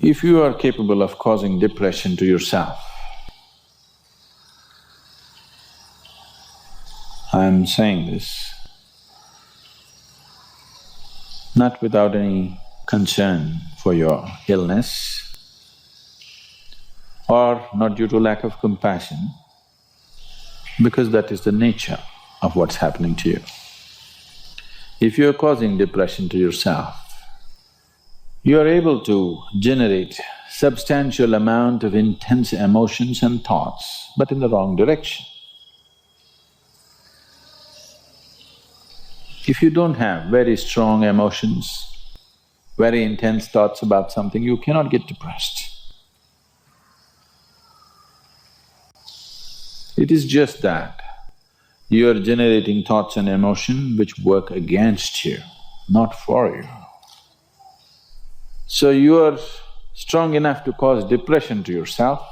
If you are capable of causing depression to yourself, I'm saying this not without any concern for your illness or not due to lack of compassion, because that is the nature of what's happening to you. If you're causing depression to yourself, you are able to generate substantial amount of intense emotions and thoughts, but in the wrong direction. If you don't have very strong emotions, very intense thoughts about something, you cannot get depressed. It is just that you are generating thoughts and emotion which work against you, not for you. So you are strong enough to cause depression to yourself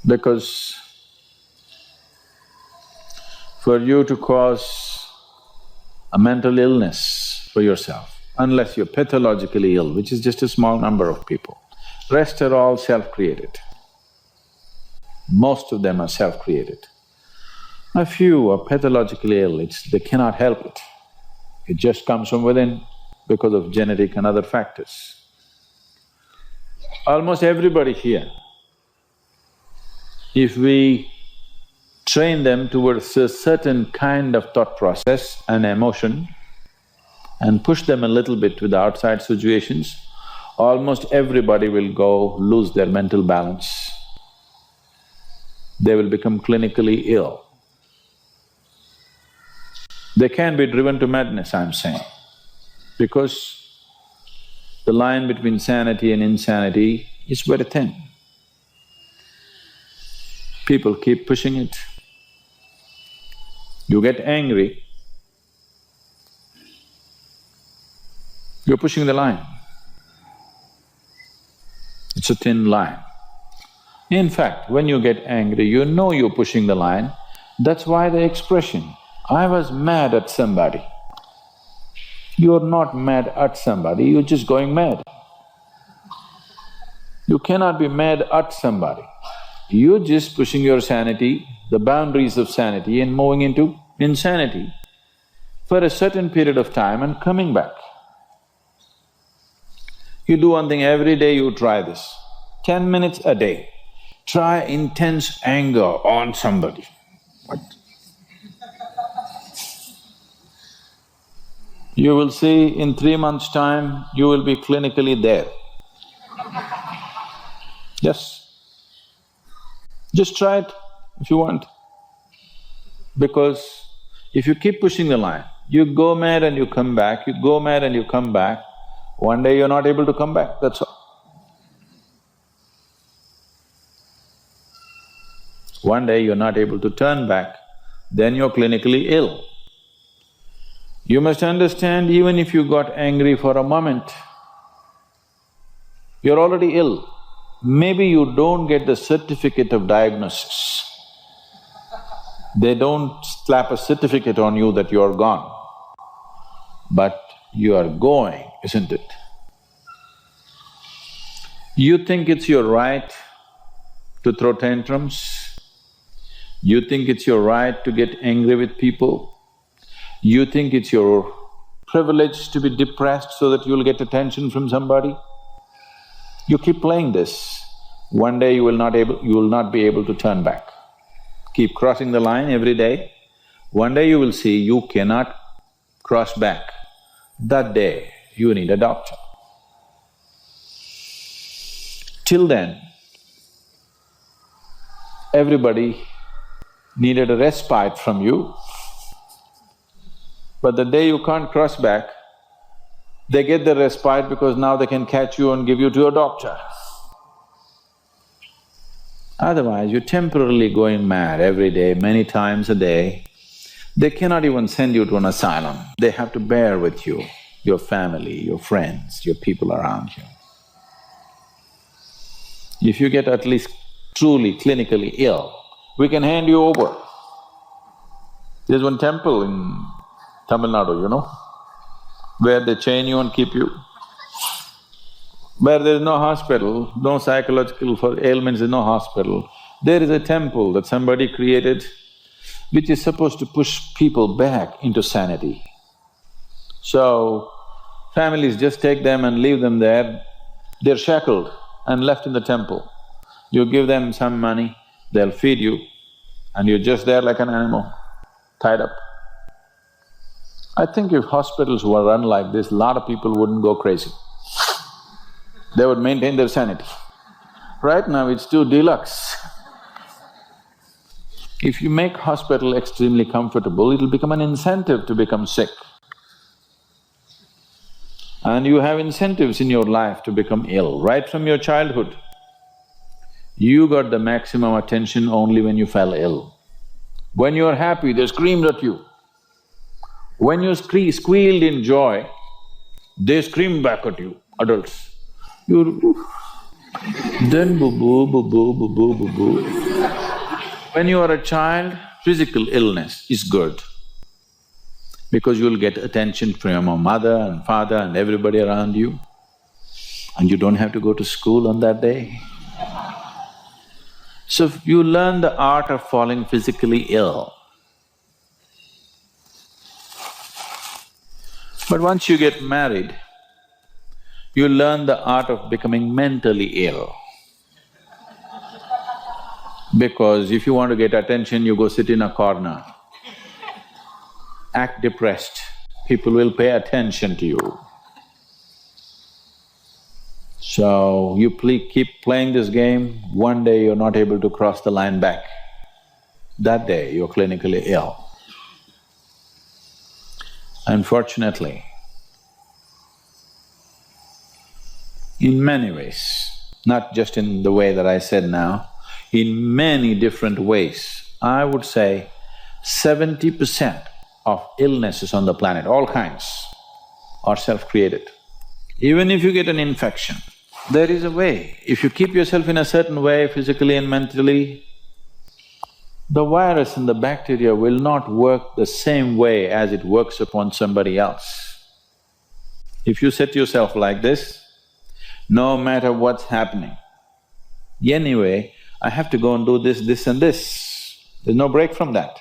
because for you to cause a mental illness for yourself, unless you're pathologically ill, which is just a small number of people, rest are all self-created. Most of them are self-created. A few are pathologically ill, they cannot help it. It just comes from within because of genetic and other factors. Almost everybody here, if we train them towards a certain kind of thought process and emotion and push them a little bit with the outside situations, almost everybody will go lose their mental balance. They will become clinically ill. They can be driven to madness, I'm saying, because the line between sanity and insanity is very thin. People keep pushing it. You get angry, you're pushing the line. It's a thin line. In fact, when you get angry, you know you're pushing the line. That's why the expression, I was mad at somebody. You're not mad at somebody, you're just going mad. You cannot be mad at somebody. You're just pushing your sanity, the boundaries of sanity, and moving into insanity for a certain period of time and coming back. You do one thing every day, you try this, 10 minutes a day. Try intense anger on somebody. What? You will see in 3 months' time, you will be clinically there. Yes. Just try it if you want. Because if you keep pushing the line, you go mad and you come back, you go mad and you come back, one day you're not able to come back, that's all. One day you're not able to turn back, then you're clinically ill. You must understand, even if you got angry for a moment, you're already ill. Maybe you don't get the certificate of diagnosis. They don't slap a certificate on you that you're gone, but you are going, isn't it? You think it's your right to throw tantrums? You think it's your right to get angry with people? You think it's your privilege to be depressed so that you'll get attention from somebody? You keep playing this, one day you will not be able to turn back. Keep crossing the line every day, one day you will see you cannot cross back. That day, you need a doctor. Till then, everybody needed a respite from you, but the day you can't cross back, they get the respite because now they can catch you and give you to a doctor. Otherwise, you're temporarily going mad every day, many times a day. They cannot even send you to an asylum, they have to bear with you, your family, your friends, your people around you. If you get at least truly clinically ill, we can hand you over. There's one temple in Tamil Nadu, where they chain you and keep you. Where there is no hospital, no psychological for ailments, there's no hospital, there is a temple that somebody created which is supposed to push people back into sanity. So, families just take them and leave them there, they're shackled and left in the temple. You give them some money, they'll feed you, and you're just there like an animal, tied up. I think if hospitals were run like this, a lot of people wouldn't go crazy. They would maintain their sanity. Right now it's too deluxe. If you make hospital extremely comfortable, it'll become an incentive to become sick. And you have incentives in your life to become ill, right from your childhood. You got the maximum attention only when you fell ill. When you're happy, they screamed at you. When you squealed in joy, they screamed back at you, adults. You… then boo-boo, boo-boo, boo-boo, boo-boo. When you are a child, physical illness is good because you'll get attention from your mother and father and everybody around you, and you don't have to go to school on that day. So you learn the art of falling physically ill. But once you get married, you learn the art of becoming mentally ill. Because if you want to get attention, you go sit in a corner, act depressed, people will pay attention to you. So, you keep playing this game, one day you're not able to cross the line back. That day, you're clinically ill. Unfortunately, in many ways, not just in the way that I said now, in many different ways, I would say 70% of illnesses on the planet, all kinds, are self-created. Even if you get an infection, there is a way. If you keep yourself in a certain way, physically and mentally, the virus and the bacteria will not work the same way as it works upon somebody else. If you set yourself like this, no matter what's happening, anyway, I have to go and do this, this and this. There's no break from that.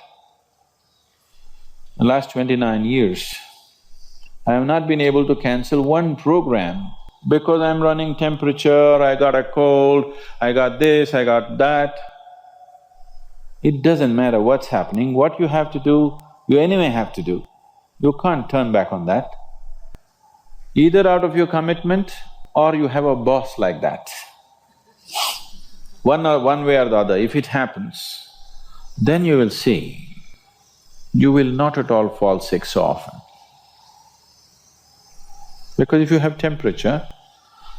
The last 29 years, I have not been able to cancel one program because I'm running temperature, I got a cold, I got this, I got that. It doesn't matter what's happening, what you have to do, you anyway have to do. You can't turn back on that. Either out of your commitment or you have a boss like that. One way or the other, if it happens, then you will see, you will not at all fall sick so often. Because if you have temperature,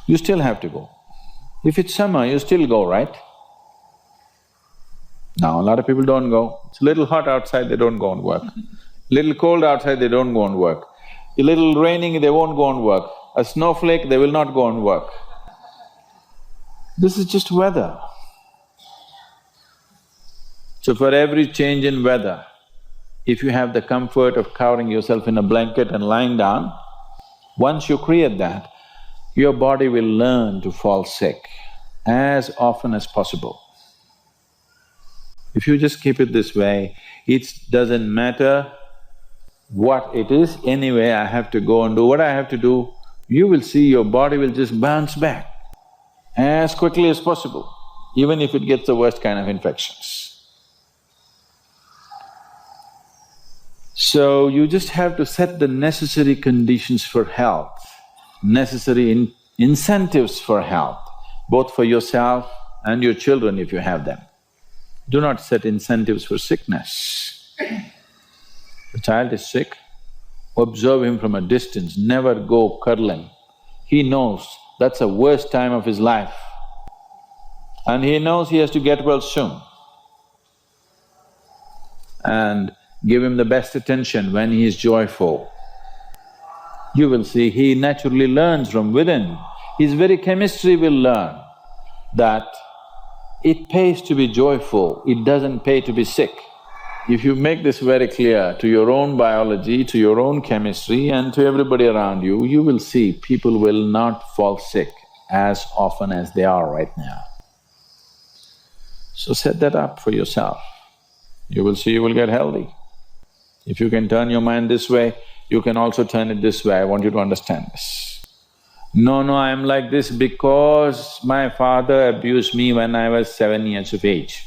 you still have to go. If it's summer, you still go, right? Now, a lot of people don't go. It's a little hot outside, they don't go and work. Little cold outside, they don't go and work. A little raining, they won't go and work. A snowflake, they will not go and work. This is just weather. So for every change in weather, if you have the comfort of covering yourself in a blanket and lying down, once you create that, your body will learn to fall sick as often as possible. If you just keep it this way, it doesn't matter what it is, anyway I have to go and do what I have to do, you will see your body will just bounce back as quickly as possible, even if it gets the worst kind of infections. So, you just have to set the necessary conditions for health, necessary incentives for health, both for yourself and your children if you have them. Do not set incentives for sickness. The child is sick, observe him from a distance, never go cuddling. He knows that's the worst time of his life, and he knows he has to get well soon. And give him the best attention when he is joyful. You will see he naturally learns from within. His very chemistry will learn that it pays to be joyful, it doesn't pay to be sick. If you make this very clear to your own biology, to your own chemistry and to everybody around you, you will see people will not fall sick as often as they are right now. So set that up for yourself. You will see you will get healthy. If you can turn your mind this way, you can also turn it this way. I want you to understand this. No, I'm like this because my father abused me when I was 7 years of age.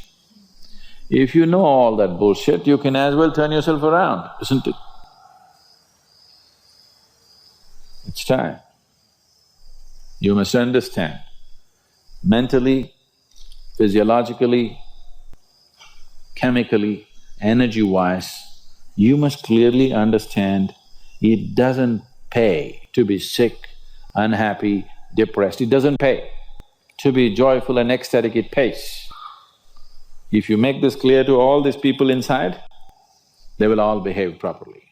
If you know all that bullshit, you can as well turn yourself around, isn't it? It's time. You must understand, mentally, physiologically, chemically, energy-wise, you must clearly understand it doesn't pay to be sick, unhappy, depressed. It doesn't pay. To be joyful and ecstatic, it pays. If you make this clear to all these people inside, they will all behave properly.